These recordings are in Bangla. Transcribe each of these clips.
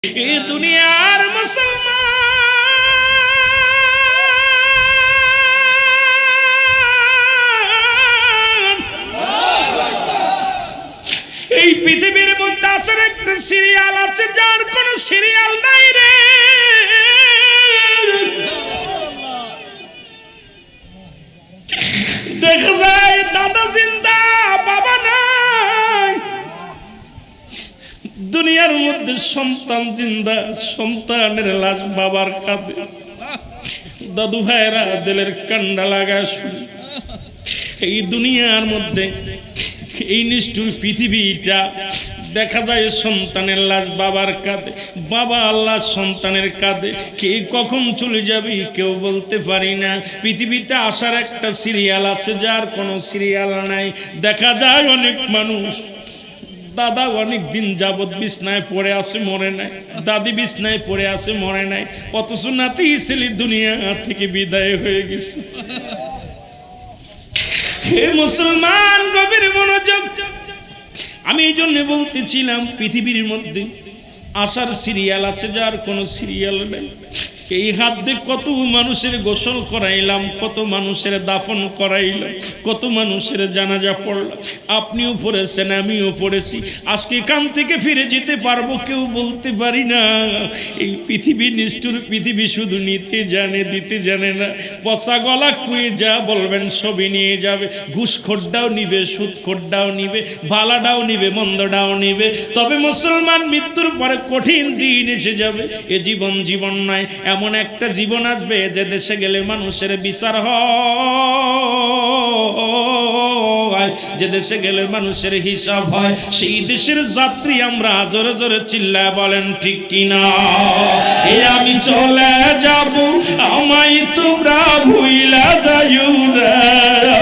এই দুনিয়ার মুসলমান এই পৃথিবীর মধ্যে আসার একটা সিরিয়াল আছে যার কোনো সিরিয়াল নাই রে। দেখা যায় দাদা জিন্দা বাবা নাই, দুনিয়ার মধ্যে সন্তান জিন্দা, সন্তানের লাশ বাবার কাঁধে, দাদু ভাইরা দিলের কান্ডা লাগা শুনে। এই দুনিয়ার মধ্যে এই নিষ্ঠুর পৃথিবীটা দেখা যায় সন্তানের লাশ বাবার কাঁধে, বাবা আল্লাহ সন্তানের কাঁধে। কে কখন চলে যাবে কেউ বলতে পারি না। পৃথিবীতে আসার একটা সিরিয়াল আছে যার কোনো সিরিয়াল নাই। দেখা যায় অনেক মানুষ, দাদা অনেক দিন যাবৎ বিছনায় পড়ে আছে মরে নাই, দাদি বিছনায় পড়ে আছে মরে নাই, অথচ নাতি ছেলে দুনিয়া থেকে বিদায় হয়ে গেছে। হে মুসলমান, গভীর মনোযোগ। আমি এই জন্য বলতেছিলাম পৃথিবীর মধ্যে আসার সিরিয়াল আছে যার কোনো সিরিয়াল নেই। এই হাত দিয়ে কত মানুষের গোসল করাইলাম, কত মানুষের দাফন করাইলাম, কত মানুষের জানাজা পড়লাম। আপনিও পড়েছেন, আমিও পড়েছি। আজকে এখান থেকে ফিরে যেতে পারবো কেউ বলতে পারি না। এই পৃথিবী নিষ্ঠুর পৃথিবী, শুধু নিতে জানে, দিতে জানে না। পচা গলা কুয়ে যা বলবেন সবই নিয়ে যাবে। ঘুষখোরটাও নিবে, সুদখোরটাও নিবে, ভালাটাও নিবে, মন্দটাও নিবে। তবে মুসলমান, মৃত্যুর পরে কঠিন দিন এসে যাবে। এ জীবন জীবন নয়, এমন একটা জীবন আসবে যে দেশে গেলে মানুষের বিচার হয়, যে দেশে গেলে মানুষের হিসাব হয়। সেই দেশের যাত্রী আমরা। জোরে জোরে চিল্লায় বলেন ঠিক কিনা? এই আমি চলে যাব, আমায় তোমরা ভুইলা যাইও না।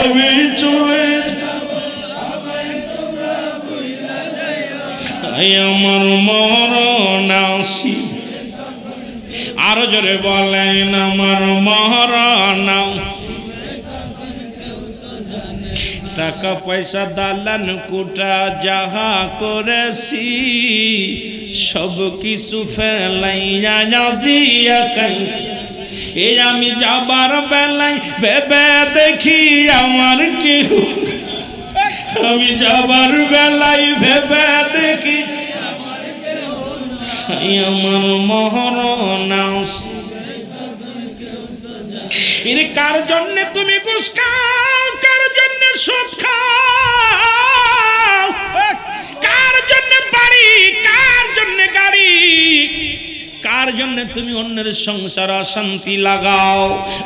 আমি চলে আমার মরণ আসি। আরো জোরে বলেন আমার মরণ। টাকা পয়সা দালান কোটা যাহা করেছি, সব কিছু ফেলাইয়া দিয়া কাইছি। এই আমি যাবার বেলায় ভেবে দেখি আমার কেউ, আমি যাবার বেলায় ভেবে দেখি আমার মরণ আসি। এর কার জন্য তুমি ঘুষ খাও, কার জন্য সুদ খাও, কার জন্য বাড়ি, কার জন্য গাড়ি, কার জন্য তুমি অন্যের সংসার অশান্তি লাগাও।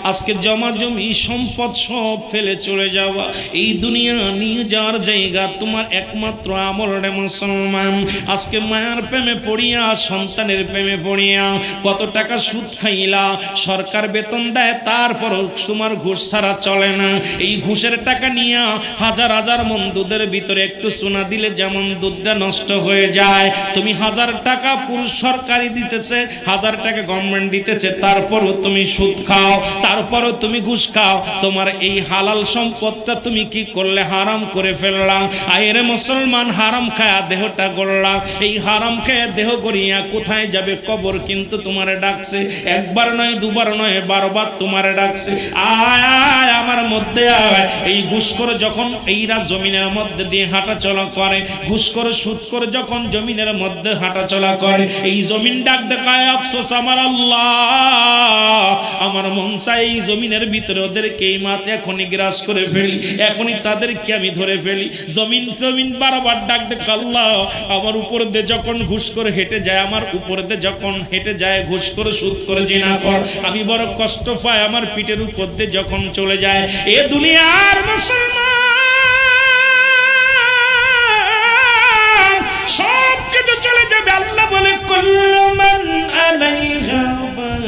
আজকে জমা জমি সম্পদ সব ফেলে চলে যাওয়া, এই দুনিয়া নিয়ে যাওয়ার জায়গা তোমার একমাত্র আমল রে মুসলমান। আজকে মায়ের প্রেমে পড়িয়া, সন্তানের প্রেমে পড়িয়া কত টাকা সুদ খাইলা। সরকার বেতন দেয়, তারপর তোমার ঘুষ ছাড়া চলে না। এই ঘুষের টাকা নিয়ে হাজার হাজার মন দুধের ভিতরে একটু সোনা দিলে যেমন দুধটা নষ্ট হয়ে যায়, তুমি 1000 টাকা পুরুষ সরকারি দিতেছে, 1000 টাকা গভর্নমেন্ট দিতেছে, তারপরও তুমি সুদ খাও, তারপরও তুমি ঘুষ খাও। তোমার এই হালাল সম্পদটা তুমি কি করলে? হারাম করে ফেললাম। আইরে মুসলমান, হারাম খায়া দেহটা গড়লা। এই হারাম খায়া দেহ গড়িয়া কোথায় যাবে? কবর কিন্তু তোমারে ডাকছে। একবার নয়, দুবার নয়, 12 বার তোমারে ডাকছে। আয় আয় আমার মধ্যে আয়। এই ঘুষ করে যখন এইরা জমিনের মধ্যে দিয়ে হাঁটা চলা করে, ঘুষ করে সুদ করে যখন জমিনের মধ্যে হাঁটা চলা করে, এই জমিন ডাক দেখায়, আফসোস আমার আল্লাহ, আমার মন চাই এই জমিনের ভিতরে ওদেরকে এই মাথে এখনই গ্রাস করে ফেলি, এখনই তাদেরকে আমি ধরে ফেলি। জমিন জমিন বারবার ডাক দেখ, আল্লাহ আমার উপর দিয়ে যখন ঘুষ করে হেঁটে যায়, আমার উপর দিয়ে যখন হেঁটে যায় ঘুষ করে সুদ করে জিনা কর, আমি বড় কষ্ট পাই। আমার পিঠের উপর দিয়ে যখন চলে যায় এ দুনিয়ার মুসলমান, সব কিছু চলে যাবে। আল্লাহ বলে কুল্লু মান আলাইহা ফান,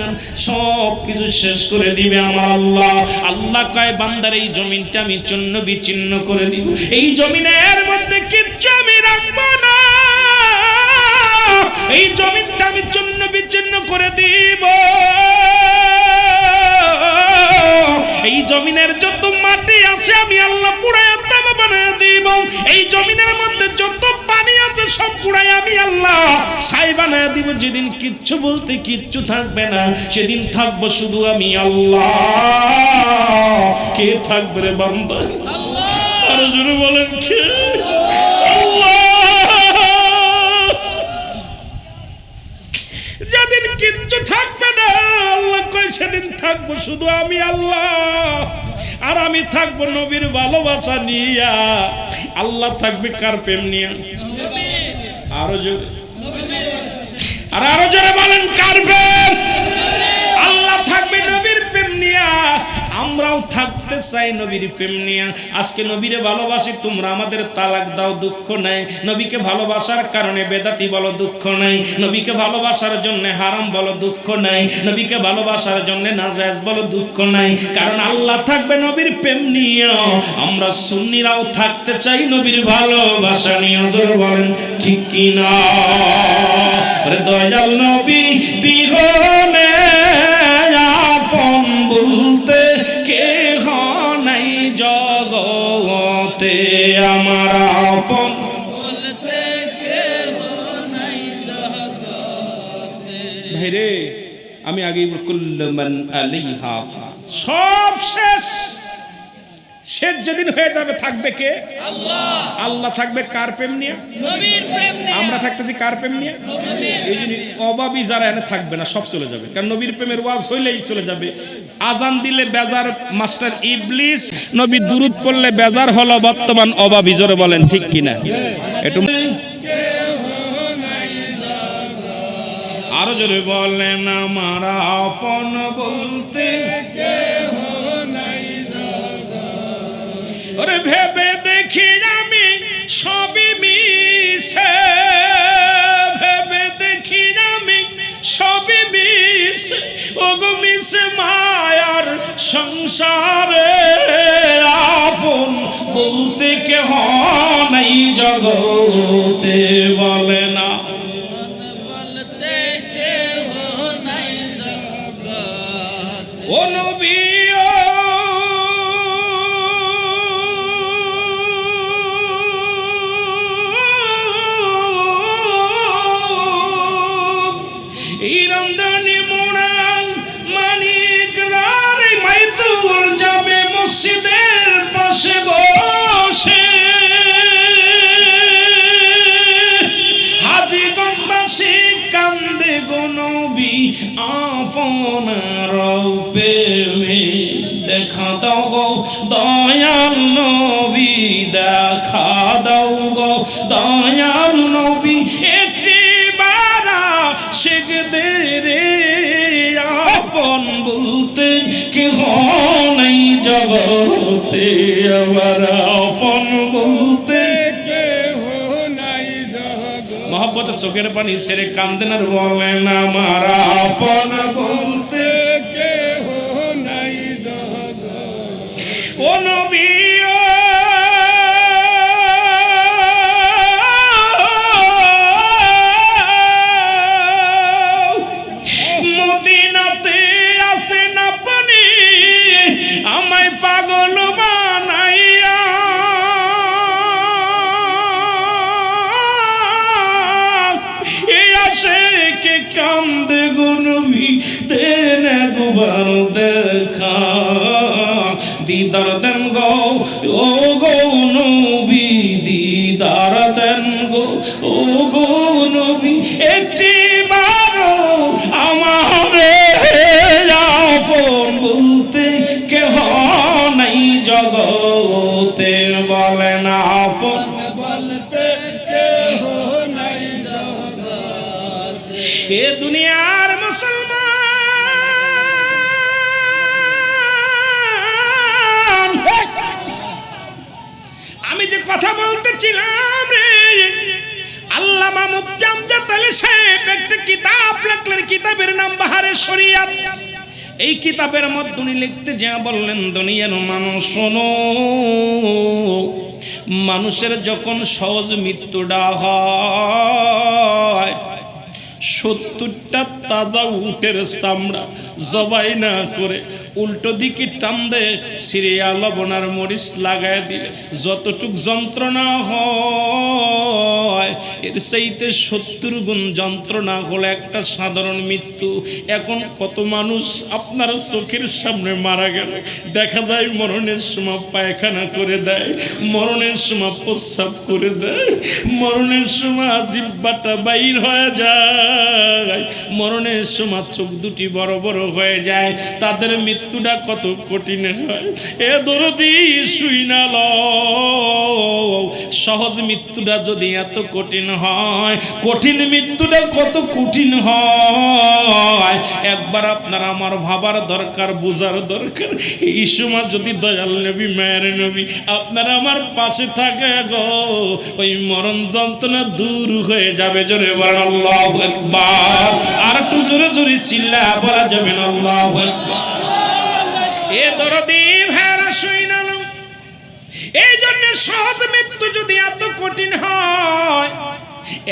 সব কিছু শেষ করে দিবে আমার আল্লাহ। আল্লাহ কয় বান্দার এই জমিনটা আমি চূর্ণ বিচ্ছিন্ন করে দিব, এই জমিনের মধ্যে কিচ্ছু আমি রাখবো না, এই জমিনটা আমি চূর্ণ বিচ্ছিন্ন করে দিব। এই জমিনের যত মাটি আছে আমি আল্লাহ পুরায়া তামা বানিয়ে দিব। এই জমিনের মধ্যে যত পানি আছে সব পুরাই আমি আল্লাহ ছাই বানায় দিব। যেদিন কিচ্ছু বলতে কিচ্ছু থাকবে না, সেদিন থাকবো শুধু আমি আল্লাহ। কে থাকবে রে বান্দা? আল্লাহ। আর জোরে বলেন কে? আল্লাহ। যেদিন কিচ্ছু থাকবে না, আল্লাহ কই সেদিন থাকবো শুধু আমি আল্লাহ। আর আমি থাকবো নবীর ভালোবাসা নিয়া। আল্লাহ থাকবে কার প্রেম নিয়া? আরো জোরে, আর আরো জোরে বলেন কার প্রেম? আল্লাহ থাকবে নবীর প্রেম নিয়া। আমরাও থাকতে চাই নবীর প্রেম নিয়া। আজকে নবীরে ভালোবাসি, তোমরা আমাদের তালাক দাও, দুঃখ নাই। নবীকে ভালোবাসার কারণে বেদাতি বলো, দুঃখ নাই। নবীকে ভালোবাসার জন্য হারাম বলো, দুঃখ নাই। নবীকে ভালোবাসার জন্য নাজায়েজ বলো, দুঃখ নাই। কারণ আল্লাহ থাকবে নবীর প্রেম নিয়া। আমরা সুন্নিরাও থাকতে চাই নবীর ভালোবাসা নিয়ে। জোরে বলেন ঠিক কি না? আরে দয়াল নবী বিহনে আপন বলতে কেহ নাই জগতে। আমার আপন বলতে কেহ নাই জগতে। ভাইরে আমি আগেই কুল্লু মান আলাইহা সব শেষ। শেষ যেদিন হয়ে যাবে থাকবে কে? আল্লাহ। আল্লাহ থাকবে কার প্রেম নিয়ে? নবীর প্রেম নিয়ে। আমরা থাকতেছি কার প্রেম নিয়ে? এই যে অভাবী যারা এনে থাকবে না, সব চলে যাবে। কারণ নবীর প্রেমের ওয়াজ হইলেই চলে যাবে। আজান দিলে বেজার মাস্টার ইবলিস, নবী দুরূদ পড়লে বেজার হলো বর্তমান অভাবী। জোরে বলেন ঠিক কিনা? একটু আরো জোরে বলেন আমার আপন বলতে কেহ নাই। ওরে ভেবে দেখি আমি সবই মিছে, ভেবে দেখি আমি সবই মিছে। ওগো মিছে মায়ার সংসারে আপন বলতে কেহ নাই জগতে। বলে না বলতে কেহ নাই জগতে। ও নবী আপনার প্রেমে দেখা দাও গো দয়াল নবী, দেখা দাও গো দয়াল নবী। একটি বারা শেখদের আপন বলতে কেহ নাই জগতে। আমার আপন বলতে কেহ নাই জগতে। মহব্বতের চোখের পানি ছেড়ে কান্দেন আর বলেন আমার আপন বলতে কেহ নাই জগতে। ও নবী মদিনাতে আসেন আপনি, আমায় পাগল বানাইয়া। এই আশেকে কান্দে গো নবী, দেন একবার দেখা। দিদার দেন গো ও গো নবী, দিদার দেন গো ও গো নবী। একটি বারো আমারে আপন বলতে কেহ নাই জগতে। বলেন আপন বলতে কেহ নাই জগতে। এ দুনিয়ার মুসলমান, আমি যে কথা বলতেছিলাম রে, আল্লামা মুফতি আমজাদ আলী সাহেব একটা কিতাব লিখলেন, কিতাবের নাম বাহারে শরিয়াত। এই কিতাবের মধ্যে উনি লিখতে যা বললেন, দুনিয়ার মানুষ শোনো, মানুষের যখন সহজ মৃত্যুটা হয়, 70টা তাজা উটের চামড়া জবাই না করে উল্টো দিকে টান দে সিরিয়া লবণ আর মরিচ লাগায় দিলে যতটুক যন্ত্রণা হয় এর চাইতে 70 গুণ যন্ত্রণা হলো একটা সাধারণ মৃত্যু। এখন কত মানুষ আপনার চোখের সামনে মারা গেল, দেখা যায় মরণের সময় পায়খানা করে দেয়, মরণের সময় প্রস্রাব করে দেয়, মরণের সময় জিহ্বাটা বাইর হয়ে যায়, মরণের সময় চোখ দুটি বড় বড় হয়ে যায়। তাদের মৃত্যুটা কত কঠিন হয় এ দরদি শুই না লও। সহজ মৃত্যুটা যদি এত কঠিন হয়, কঠিন মৃত্যুটা কত কঠিন হয় একবার আপনার আমার ভাবার দরকার, বোঝার দরকার। এই সময় যদি দয়াল নবী মায়ের নবী আপনার আমার পাশে থাকে গো, ওই মরণ যন্ত্রণা দূর হয়ে যাবে। জোরে বলেন আল্লাহু আকবার। আর একটু জোরে জোরে চিল্লা বলা যাবে না আল্লাহু আকবার। এ দরদি ভাইরা শুই না, এই জন্য সহজ মৃত্যু যদি এত কঠিন হয়,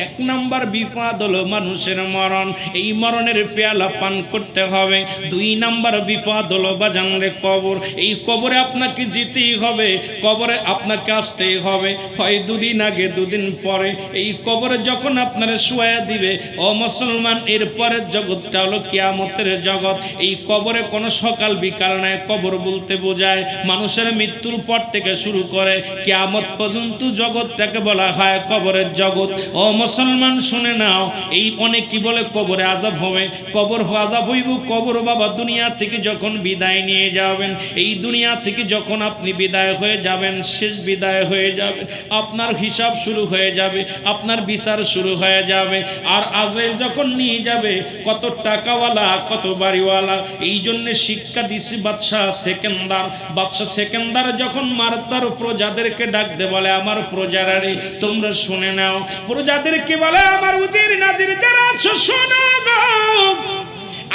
এক নাম্বার বিপদ হলো মানুষের মরণ, এই মরণের পেয়ালা পান করতে হবে। 2 নাম্বার বিপদ হলো বাজানরে কবর, এই কবরে আপনাকে যেতেই হবে, কবরে আপনাকে আসতেই হবে, হয় 2 দিন আগে 2 দিন পরে। এই কবরে যখন আপনারা শুয়া দিবে ও মুসলমান, এর পরের জগৎটা হলো কিয়ামতের জগৎ। এই কবরে কোনো সকাল বিকাল নাই, কবর বলতে বোঝায় মানুষের মৃত্যুর পর থেকে শুরু করে কিয়ামত পর্যন্ত জগৎটাকে বলা হয় কবরের জগৎ। ও মুসলমান শুনে নাও, এই অনেক কি বলে কবরে আযাব হবে, কবর আযাব হইব। কবর বাবা দুনিয়া থেকে যখন বিদায় নিয়ে যাবেন, এই দুনিয়া থেকে যখন আপনি বিদায় হয়ে যাবেন, শেষ বিদায় হয়ে যাবে, আপনার হিসাব শুরু হয়ে যাবে, আপনার বিচার শুরু হয়ে যাবে। আর আজরাইল যখন নিয়ে যাবে, কত টাকাওয়ালা কত বাড়িওয়ালা। এই জন্য শিক্ষা দিছি বাদশাহ সেকেন্দার। বাদশাহ সেকেন্দার যখন মারতার প্রজাদেরকে ডাকতে বলে, আমার প্রজারা রে তোমরা শুনে নাও। প্রজাদেরকে বলে, আমার উজির নাজির যারা শোনো গো,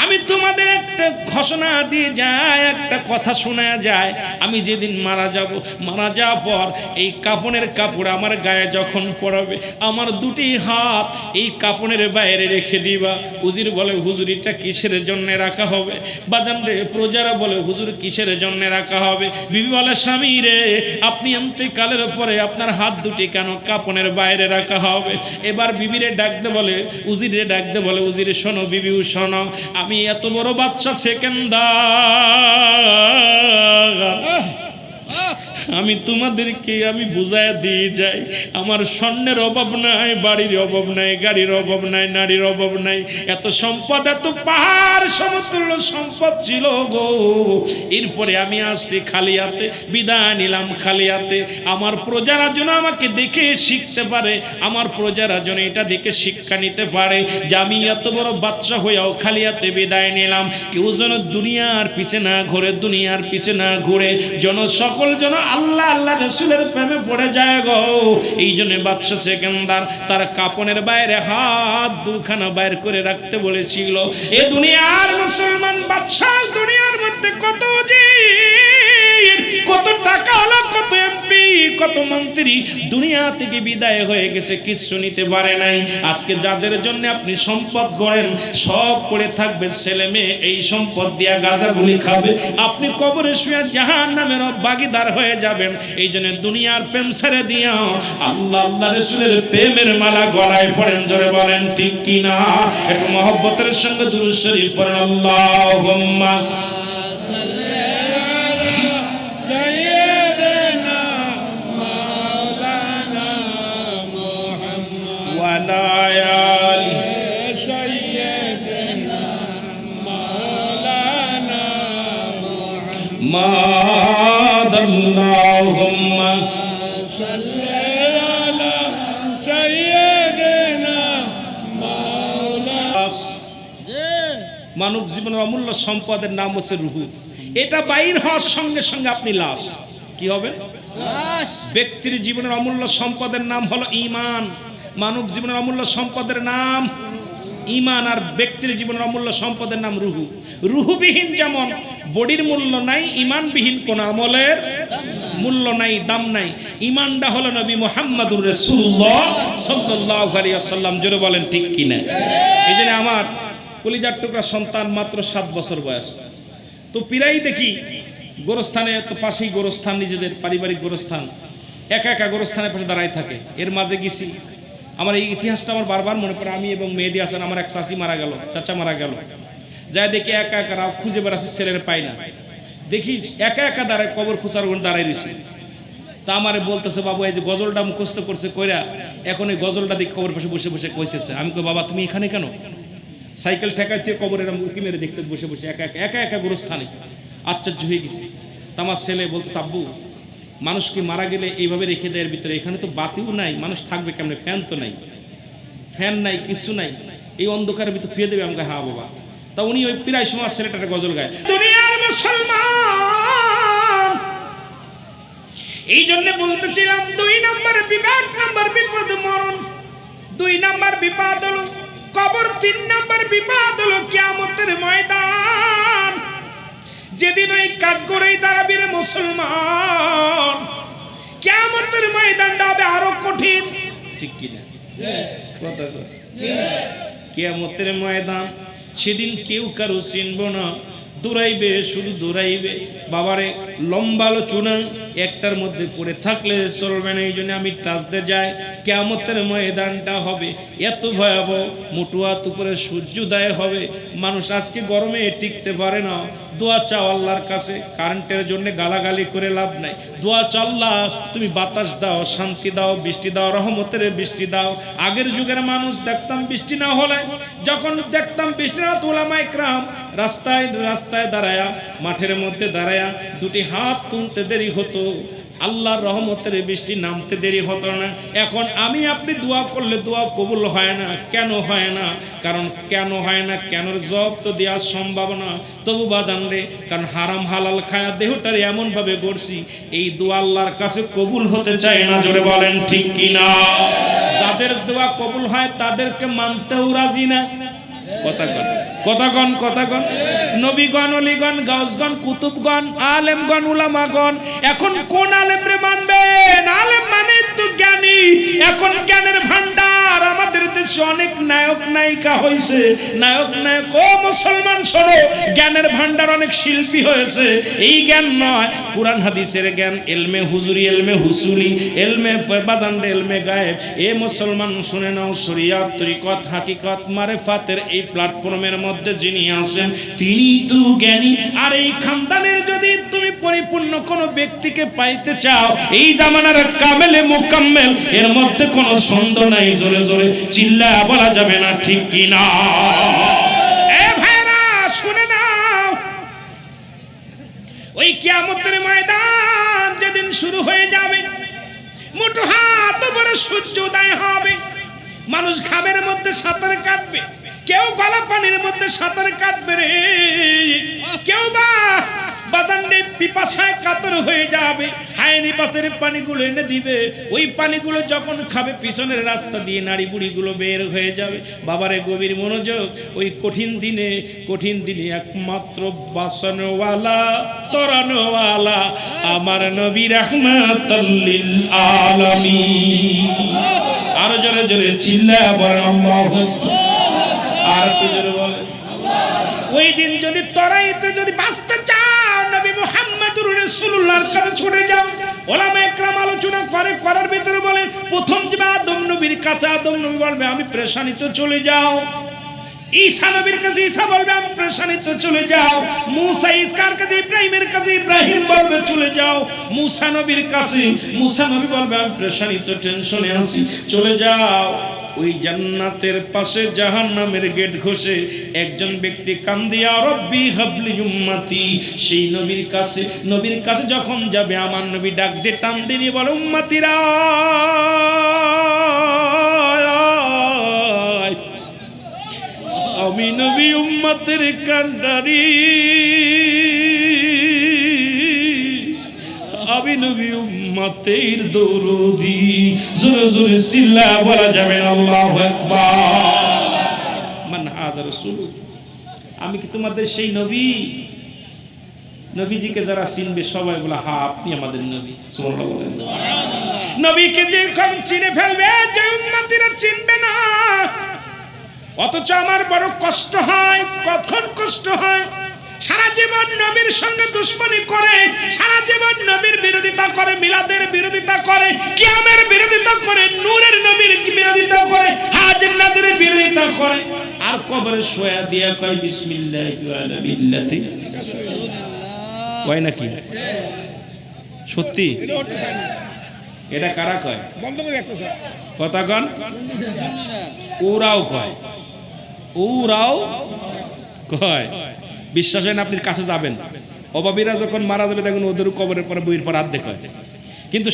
আমি তোমাদের একটা ঘোষণা দিয়ে যায়, একটা কথা শোনা যায়। আমি যেদিন মারা যাব, মারা যাওয়ার পর এই কাপনের কাপড় আমার গায়ে যখন পড়াবে, আমার 2টি হাত এই কাপনের বাইরে রেখে দিবা। উজির বলে, হুজুর এটা কিসের জন্য রাখা হবে? বাজান রে প্রজারা বলে, হুজুর কিসের জন্য রাখা হবে? বিবি বলে, স্বামী রে আপনি ইন্তেকালের পরে আপনার হাত 2টি কেন কাপনের বাইরে রাখা হবে? এবার বিবিরে ডাকতে বলে, উজিরে ডাকতে বলে, উজিরে শোনো বিবিও শোনো, আমি এত বড় বাদশা সেকেন্দার, আমি তোমাদেরকে আমি বুঝায় দিয়ে যাই, আমার স্বর্ণের অভাব নাই, বাড়ির অভাব নাই, গাড়ির অভাব নাই, নারীর অভাব নাই। এত সম্পদ, এত পাহাড় সমতুল্য সম্পদ ছিল গো। এরপরে আমি আসছি খালি হাতে, বিদায় নিলাম খালি হাতে। আমার প্রজারা যেন আমাকে দেখে শিখতে পারে, আমার প্রজারা যেন এটা দেখে শিক্ষা নিতে পারে যে আমি এত বড় বাদশা হয়েও খালি হাতে বিদায় নিলাম। কেউ যেন দুনিয়ার পিছে না ঘুরে, দুনিয়ার পিছে না ঘুরে, যেন সকল যেন আল্লাহ আল্লাহ রাসূলের প্রেমে পড়ে যায় গো। এই জন্য বাদশা সেকেন্দার তার কাপনের বাইরে হাত 2খানা বাইর করে রাখতে বলেছিল। এ দুনিয়ার মুসলমান বাদশা, দুনিয়ার মধ্যে কত উজির, কত টাকা হলো, কত এমপি, কত মন্ত্রী দুনিয়া থেকে বিদায় হয়ে গেছে, কিছু নিতে পারে নাই। আজকে যাদের জন্য আপনি সম্পদ গড়েন, সব পড়ে থাকবে, ছেলে মেয়ে এই সম্পদ দিয়া গাঁজাগুলি খাবে, আপনি কবরে শুয়ে জাহান্নামের ভাগীদার হয়ে যাবেন। এই জন্য দুনিয়ার প্রেম ছেড়ে দিয়া আল্লাহ আল্লাহ রাসূলের প্রেমের মালা গলায় পড়েন। জোরে বলেন ঠিক কিনা? একটু মহব্বতের সঙ্গে দুরূদ শরীফ পড়েন। আল্লাহুম্মা মানব জীবনের অমূল্য সম্পদের নাম হচ্ছে রূহ। এটা বাইর হওয়ার সঙ্গে সঙ্গে আপনি লাশ। কি হবে? লাশ। ব্যক্তির জীবনের অমূল্য সম্পদের নাম হলো ঈমান। মানব জীবনের অমূল্য সম্পদের নাম ঈমান, আর ব্যক্তির জীবনের অমূল্য সম্পদের নাম রূহ। রূহবিহীন যেমন বডির মূল্য নাই, ঈমানবিহীন কোন আমলের মূল্য নাই, দাম নাই। ইমানটা হলো নবী মুহাম্মদুর রাসূলুল্লাহ সাল্লাল্লাহু আলাইহি ওয়াসাল্লাম। জোরে বলেন ঠিক কিনা? এই জন্য আমার কলিজার টুকরা সন্তান মাত্র 7 বছর বয়স, তো প্রায় দেখি গোরস্থানে, তো পাশেই গোরস্থান, নিজেদের পারিবারিক গোরস্থান, একা একা গোরস্থানের পাশে দাঁড়াই থাকে। এর মাঝে গেছি, আমার এই ইতিহাসটা আমার বারবার মনে পড়ে। আমি এবং মেহেদী হাসান, আমার এক চাচি মারা গেল, চাচা মারা গেল, যাই দেখি একা একা খুঁজে বেড়াচ্ছে, ছেলের পাই না। দেখি একা একা দাঁড়ায়, কবর খুঁচার দাঁড়াই রয়েছে। তা আমারে বলতেছে, বাবু এই যে গজলটা মুখস্থ করছে কইরা, এখন এই গজলটা দেখি কবর পাশে বসে বসে কইতেছে। আমি কই, বাবা তুমি এখানে কেন? সাইকেল ঠেকাইতে কবরের উকি মেরে দেখতে বসে বসে একা একা একা গোরস্থানে। আশ্চর্য হয়ে গেছি। তা আমার ছেলে বলতেছে, আব্বু মানুষকে মারা গেলে এইভাবে রেখে দেয় ভিতরে, এখানে তো বাতিও নাই, মানুষ থাকবে কেমনে? ফ্যান তো নাই, ফ্যান নাই, কিছু নাই, এই অন্ধকারের ভিতরে থুয়ে দেবে? আমাকে হ্যাঁ বাবা। তা উনি ওই প্রায় সময় ছেলেটার গজল গায়। দুনিয়ার মুসলমান, এই জন্য বলতেছিলাম 2 নম্বর বিভাগ, নম্বর বিপদ মরণ, 2 নম্বর বিপদ হলো কবর, 3 নম্বর বিপদ হলো কিয়ামতের ময়দান। যেদিন ওই কাঠগড়ায় দাঁড়াবি রে মুসলমান, কিয়ামতের ময়দানটা হবে আরো কঠিন, ঠিক কিনা? কথা কয় কিয়ামতের ময়দান, সেদিন কেউ কারো চিনব না, দৌড়াইবে, শুধু দৌড়াইবে। বাবারে লম্বা আলোচনা একটার মধ্যে পড়ে থাকলে চলবে না। এই জন্য আমি টাচতে যাই, কিয়ামতের ময়দানটা হবে এত ভয়াবহ, মুটুয়াত উপরে সূর্যোদয় হবে। মানুষ আজকে গরমে টিকতে পারে না। দোয়া চাও আল্লাহর কাছে, কারেন্টের জন্য গালাগালি করে লাভ নাই। দোয়া চাও, আল্লাহ তুমি বাতাস দাও, শান্তি দাও, বৃষ্টি দাও, রহমতের বৃষ্টি দাও। আগের যুগের মানুষ দেখতাম বৃষ্টি না হলে, যখন দেখতাম বৃষ্টি না, উলামা ইকরাম রাস্তায় রাস্তায় দাঁড়ায়া, মাঠের মধ্যে দাঁড়ায়া 2টি হাত তুলতে দেরি হতো, আল্লাহর রহমতের বৃষ্টি নামতে দেরি হতো না। এখন আমি আপনি দোয়া করলে দোয়া কবুল হয় না। কেন হয় না? কারণ কেন হয় না, কেনর জবাব তো দেওয়ার সম্ভব না। তবু বাজান রে, কারণ হারাম হালাল খায়া দেহটারে এমন ভাবে গড়ছি, এই দোয়া আল্লাহর কাছে কবুল হতে চায় না। জোরে বলেন ঠিক কিনা? যাদের দোয়া কবুল হয় তাদেরকে মানতেও রাজি না। কথাগণ নবীগণ, অলিগণ, গাউসগণ, কুতুবগণ, আলেমগণ, উলামাগণ, এখন কোন আলেমরে মানবেন? আলেম মানে তো জ্ঞানী। এখন জ্ঞানের ভান্ডার আমাদের দেশে অনেক নায়ক নায়িকা হয়েছে, নায়ক নায়ক। ও মুসলমান শোনো, জ্ঞানের ভান্ডার অনেক শিল্পী হয়েছে। এই জ্ঞান নয়, কুরআন হাদিসের জ্ঞান, এলমে হুজুরি, এলমে হুসুলি, এলমে বাদান্ডে, এলমে গায়েব। এ মুসলমান শুনে নাও, শরিয়াত, তরিকত, হাকিকত, মারিফাতের এই প্ল্যাটফর্মের মধ্যে যিনি আছেন তিনি তো জ্ঞানী। আর এই খানদানের যদি তুমি পরিপূর্ণ কোন ব্যক্তিকে পাইতে চাও, এই জামানার কামেলে মুকাম্মেল, এর মধ্যে কোনো সন্দেহ নাই। জোরে জোরে চিল্লায়া বলা যাবে না, ঠিক কি না? এ ভাইরা শুনে নাও, ওই কিয়ামতের ময়দান যেদিন শুরু হয়ে যাবে, মুঠো হাত উপরে সূর্যোদয় হবে, মানুষ ঘামের মধ্যে সাঁতার কাটবে, কেউ গলা পানির মধ্যে সাঁতার কাটবে রে, কেউ বা বাদান্ডে পিপাসায় কাতর হয়ে যাবে, হায়নি পাথরের পানিগুলো এনে দিবে। ওই পানিগুলো যখন খাবে, পিছনের রাস্তা দিয়ে নাড়ি বুড়িগুলো বের হয়ে যাবে। বাবারে গভীর মনোযোগ, ওই কঠিন দিনে একমাত্র বাসনওয়ালা, তরানোওয়ালা আমার নবী রাহমাতুল লিল আলামিন। আরো জোরে জোরে চিল্লায়া বলেন আল্লাহু আকবার। আর জোরে বলেন। ওই দিন যদি তরাইতে যদি বাঁচতে চাও, নবী মুহাম্মদুর রাসূলুল্লাহর কাছে ছুটে যাও। ওলামা ইকরাম আলোচনা করার ভিতরে বলে, প্রথম যে আদম নবীর কাছে, আদম নবী বলবে আমি পেরেশানিতে চলে যাও। ঈসা নবীর কাছে ঈসা বলবে আমি পেরেশানিতে চলে যাও। মুসা ইসকার কাছে, ইব্রাহিমের কাছে ইব্রাহিম বলবে চলে যাও। মুসা নবীর কাছে মুসা নবী বলবে আমি পেরেশানিতে, টেনশনে আছি, চলে যাও। ওই জান্নাতের পাশে জাহান্নামের গেট ঘষে একজন ব্যক্তি কান্দিয়া রব্বি হাবলি উম্মতি, সেই নবীর কাছে যখন যাবে, আমার নবী ডাক দিয়ে টান দিয়ে বলে, উম্মতিরা আমি নবী উম্মতের কান্ডারি, আমি নবী উম্মতের দরদি। জোরে জোরে চিল্লা বলা যাবে আল্লাহু আকবার। মান হাযা রাসূল, আমি কি তোমাদের সেই নবী? নবীজিকে যারা চিনবে সবাই বলে হ্যাঁ আপনি আমাদের নবী। সুবহানাল্লাহ বলেন। নবীকে যে কম চিনে ফেলবে, যে উম্মতিরা চিনবে না, অথচ আমার বড় কষ্ট হয়। কখন কষ্ট হয়? সারা জীবন নবীর সঙ্গে দুশমনি করে, সারা জীবন নবীর বিরোধিতা করে, মিলাদের বিরোধিতা করে, কিয়ামের বিরোধিতা করে, নূরের নবীর বিরোধিতা করে, হাজির নাজিরের বিরোধিতা করে, আর কবরে শোয়া দিয়া কয় বিসমিল্লাহি ওয়া আলা মিল্লাতি। কয় নাকি? সত্যি? এটা কারা কয়? কথা কন। ওরাও কয়, ওরাও কয়। বিশ্বাস হয় না? আপনি কাছে যাবেন, অভাবীরা যখন মারা যাবে তখন ওদের কবরের পরে বইয়ের পর হাত দেখায়। কিন্তু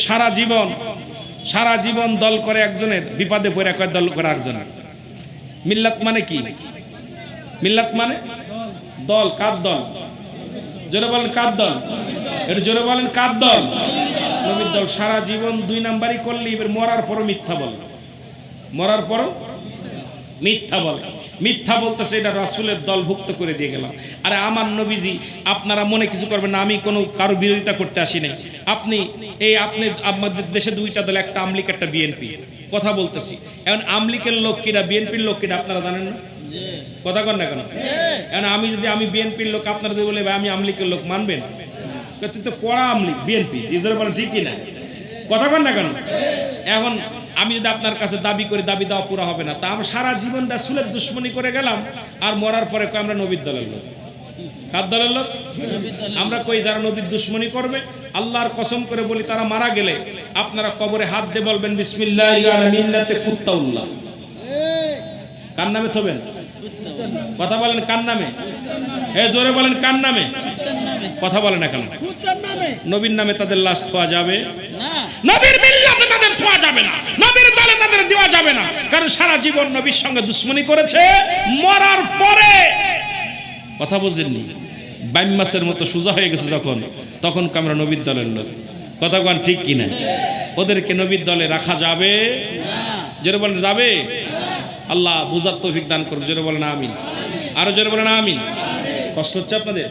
সারা জীবন দল করে একজনের, বিপদে পড়ে কয় দল করে একজনের। মিল্লাত মানে কি? মিল্লাত মানে দল। কার দল? জোরে বলেন কার দল? এটা জোরে বলেন কার দল? নবীর দল। সারা জীবন 2 নাম্বারই করলে এবার মরার পরও মিথ্যা বল, মরার পরও মিথ্যা বল। মিথ্যা বলতেছে এটা রাসূলের দলভুক্ত করে দিয়ে গেলাম। আরে আমার নবীজি, আপনারা মনে কিছু করবেন না, আমি কোনো কারো বিরোধিতা করতে আসি নাই। আপনি আমাদের দেশে 2টা দল, একটা আমলিক একটা বিএনপি। কথা বলতেছি, এখন আমলিকের লোক কিরা, বিএনপির লোক কিরা আপনারা জানেন না? কথা কন না কেন? এখন আমি বিএনপির লোক, আপনারা যদি বলে ভাই আমি আমলিকের লোক, মানবেন? তুই তো কড়া আমলিক, বিএনপি, বলেন ঠিক কিনা? কথা কন না কেন? এখন আমি যদি আপনার কাছে দাবি করি, দাবি দেওয়া পুরা হবে না। তা আমরা সারা জীবন রাসূলের দুশমনি করে গেলাম, আর মরার পরে কই আমরা নবীর দলের লোক। কার দলের লোক? আমরা কই যারা নবীর দুশমনি করবে, আল্লাহর কসম করে বলি তারা মারা গেলে আপনারা কবরে হাত দিয়ে বলবেন বিসমিল্লাহি আলা মিল্লাতি কুত্তাউল্লাহ। কার নামে থবেন? কথা বলেন কার নামে? জোরে বলেন কার নামে? কথা বলে না কেন? নবীর নামে তাদের লাশ থোয়া যাবে না, নবীর মিল্লাতে তাদের থোয়া যাবে না, নবীর দলে তাদের দেওয়া যাবে না। কারণ সারা জীবন নবীর সঙ্গে দুশমনি করেছে, মরার পরে কথা বুঝেননি, বাইম মাসের মতো সোজা হয়ে গেছে যখন, তখন আমরা নবীর দলের লোক। কথা কোন ঠিক কিনা? ওদেরকে নবীর দলে রাখা যাবে না। জোরে বলেন যাবে? আল্লাহ বুঝার তৌফিক দান করুন। জোরে বলেন আমিন। আরো জোরে বলেন আমিন। কষ্ট হচ্ছে আপনাদের?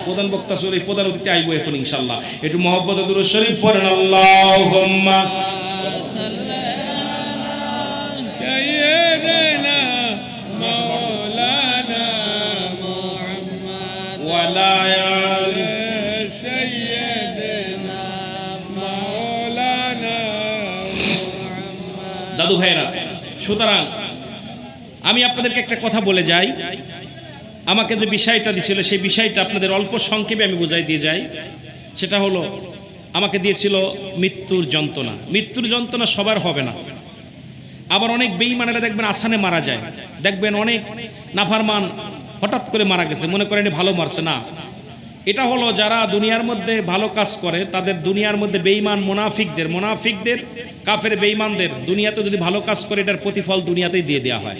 প্রধান বক্তা শরীফ, প্রধান অতিথি আইবো এখন ইনশাআল্লাহ। একটু মহব্বতে দুরূদ শরীফ পড়েন। আল্লাহুম্মা সাইয়্যিদিনা মাওলানা মুহাম্মদ ওয়া আলা আলি সাইয়্যিদিনা মাওলানা মুহাম্মদ। দাদু ভাইরা, সুতরাং আমি আপনাদেরকে একটা কথা বলে যাই। আমাকে যে বিষয়টা দিয়েছিল সেই বিষয়টা আপনাদের অল্প সংক্ষেপে আমি বুঝাই দিয়ে যাই। সেটা হলো, আমাকে দিয়েছিল মৃত্যুর যন্ত্রণা। মৃত্যুর যন্ত্রণা সবার হবে না। আবার অনেক বেঈমানেরা দেখবেন আসানে মারা যায়। দেখবেন অনেক নাফরমান হঠাৎ করে মারা গেছে, মনে করেন ভালো মারছে না। এটা হলো যারা দুনিয়ার মধ্যে ভালো কাজ করে, তাদের দুনিয়ার মধ্যে বেঈমান মুনাফিকদের কাফের বেঈমানদের দুনিয়াতে যদি ভালো কাজ করে, এটার প্রতিফল দুনিয়াতেই দিয়ে দেওয়া হয়,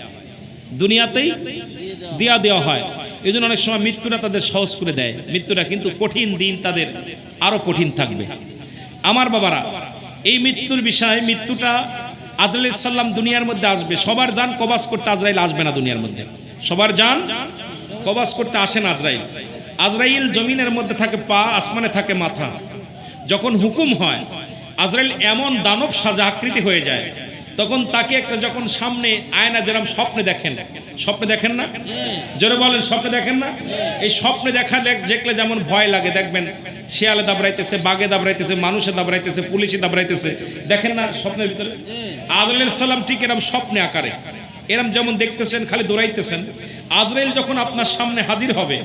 দুনিয়াতেই দেওয়া হয়। এই জন্য অনেক সময় মৃত্যুটা তাদের সহজ করে দেয়। মৃত্যুটা কিন্তু কঠিন দিন তাদের আরো কঠিন থাকবে। আমার বাবারা, এই মৃত্যুর বিষয়ে, মৃত্যুটা আজরাইল আলাইহিস সালাম দুনিয়ার মধ্যে আসবে। সবার জান কবাজ করতে আজরাইল আসবে না দুনিয়ার মধ্যে। সবার জান কবাজ করতে আসে না আজরাইল। আজরাইল জমিনের মধ্যে থাকে পা, আসমানে থাকে মাথা। যখন হুকুম হয়, আজরাইল এমন দানব সাজা আকৃতি হয়ে যায়, তখন তাকে একটা যখন সামনে আয়না, যেরকম স্বপ্নে দেখেন না? জোরে বলেন স্বপ্নে দেখেন না? এই স্বপ্নে দেখলে যেমন ভয় লাগে, দেখবেন শিয়ালে দাবড়াইতেছে, বাঘে দাবড়াইতেছে, মানুষে দাবড়াইতেছে, পুলিশে দাবড়াইতেছে, দেখেন না স্বপ্নের ভিতরে? আজরাইল আলাইহিস সালাম ঠিক এরকম স্বপ্নে আকারে, এরকম যেমন দেখতেছেন খালি দৌড়াইতেছেন। আজরাইল যখন আপনার সামনে হাজির হবে,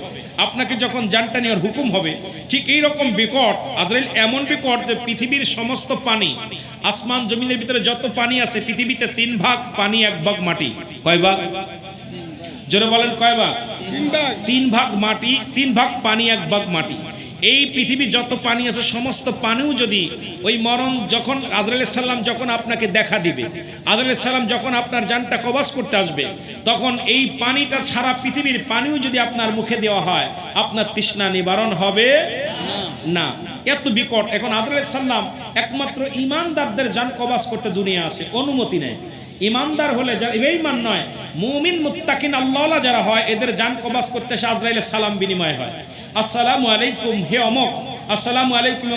আপনাকে যখন জানটা নেওয়ার হুকুম হবে, ঠিক এইরকম বিকট আজরাইল, এমন বিকট যে পৃথিবীর সমস্ত পানি, আসমান জমিনের ভিতরে যত পানি আছে, পৃথিবীতে 3 ভাগ পানি, 1 ভাগ মাটি। কয় ভাগ? জোরে বলেন কয় ভাগ? 3 ভাগ মাটি, 3 ভাগ পানি, 1 ভাগ মাটি। এই পৃথিবী যত পানি আছে সমস্ত পানিও যদি ওই মরণ যখন আজরাইল আলাইহিস সালাম যখন আপনাকে দেখা দিবে, আজরাইল আলাইহিস সালাম যখন আপনার জানটা কবজ করতে আসবে, তখন এই পানিটা ছাড়া পৃথিবীর পানিও যদি আপনার মুখে দেওয়া হয়, আপনার তৃষ্ণা নিবারণ হবে না। এত বিকট। এখন আজরাইল আলাইহিস সালাম একমাত্র ঈমানদারদের জান কবজ করতে দুনিয়া আসে, অনুমতি নেয়। ইমানদার হলে যারা বেঈমান নয়, মুমিন মুত্তাকিন আল্লাহওয়ালা যারা হয়, এদের জান কবাজ করতে এসে আজরাইলের সালাম বিনিময় হয়। আসসালামু আলাইকুম হে অমক, আসসালামু আলাইকুম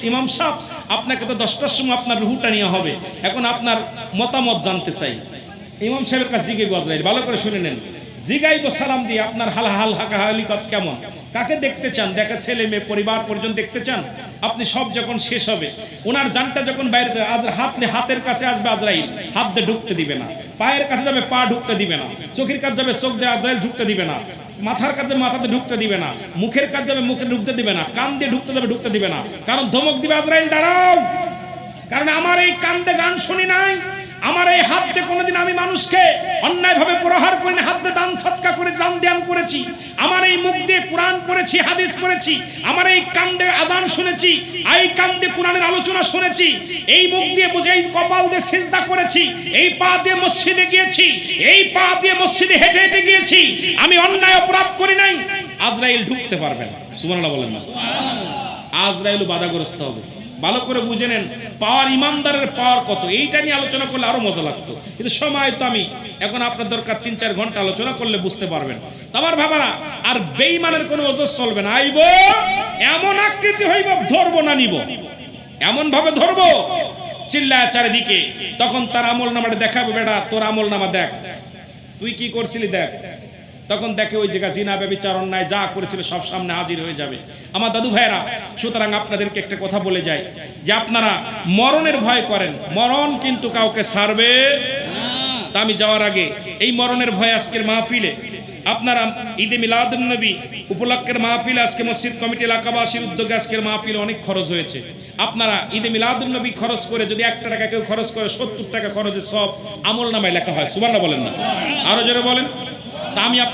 ইমাম সাহেব, আপনাকে তো 10টার সময় আপনার রুহুটা নিয়ে হবে, এখন আপনার মতামত জানতে চাই। ইমাম সাহেবের কাছে জিজ্ঞেস আজরাইল, ভালো করে শুনে নেন, জিগাইব সালাম দিয়ে আপনার হালিকত কেমন, কাকে দেখতে চান, দেখা ছেলে মেয়ে পরিবার পরিজন দেখতে চান আপনি, সব যখন শেষ হবে ওনার জানটা যখন বাইরে হাতের কাছে আসবে আজরাইল হাত দিয়ে ঢুকতে দিবে না, পায়ের কাছে যাবে পা ঢুকতে দিবে না, চোখের কাছে যাবে চোখ দিয়ে আজরাইল ঢুকতে দিবে না, মাথার কাছে মাথাতে ঢুকতে দিবে না, মুখের কাছে যাবে মুখে ঢুকতে দিবে না, কান দিয়ে ঢুকতে যাবে ঢুকতে দিবে না, কারণ ধমক দিবে আজরাইল দাঁড়াও, কারণ আমার এই কান দিয়ে গান শুনি নাই, আমার এই হাত দিয়ে কোনোদিন আমি মানুষকে অন্যায়ভাবে প্রহার করিনি, হাত দিয়ে দান সৎকা করে দান ধ্যান করেছি, আমার এই মুখ দিয়ে কোরআন পড়েছি, হাদিস পড়েছি, আমার এই কান দিয়ে আযান শুনেছি, এই কান দিয়ে কোরআনের আলোচনা শুনেছি, এই মুখ দিয়ে বুঝে এই কপাল দিয়ে সিজদা করেছি, এই পা দিয়ে মসজিদে গিয়েছি, এই পা দিয়ে মসজিদে হেঁটে হেঁটে গিয়েছি, আমি অন্যায় অপরাধ করি নাই। আজরাইল ঢুকতে পারবে না, সুবহানাল্লাহ বলেন না, আজরাইল বাধাগ্রস্ত হবে। ভালো করে বুঝে নেন পাওয়ার, ইমানদারের পাওয়ার কত, এইটা নিয়ে আলোচনা করলে আরো মজা লাগতো, কিন্তু সময় তো আমি এখন আপনার দরকার 3-4 ঘন্টা আলোচনা করলে বুঝতে পারবেন। আমার ভাবারা, আর বেঈমানের কোনো ওজর চলবে না, আইব এমন আকৃতি হইব, ধরবো না নিব, এমন ভাবে ধরবো চিল্লায় চারিদিকে, তখন তার আমল নামাটা দেখাবে, বেটা তোর আমল নামা দেখ, তুই কি করছিলি দেখ, তখন দেখে ওই জায়গা জিনা ব্যভিচার অন্যায় যা করেছিল সব সামনে হাজির হয়ে যাবে। আমার দাদু ভাইরা, সুতরাং আপনাদেরকে একটা কথা বলে যাই যে আপনারা মরণের ভয় করেন, মরণ কিন্তু কাউকে ছাড়বে না। তা আমি যাওয়ার আগে এই মরণের ভয় আজকের মাহফিলে আপনারা ঈদে মিলাদুন নবী উপলক্ষের মাহফিল, আজকে মসজিদ কমিটি এলাকাবাসীর উদ্যোগে আজকের মাহফিলে অনেক খরচ হয়েছে, আপনারা ঈদে মিলাদুন নবী খরচ করে যদি 1 টাকা কেউ খরচ করে 70 টাকা খরচের সব আমল নামায় লেখা হয়, সুবহানাল্লাহ বলেন না, আরো জোরে বলেন। তা আমি আপনাদের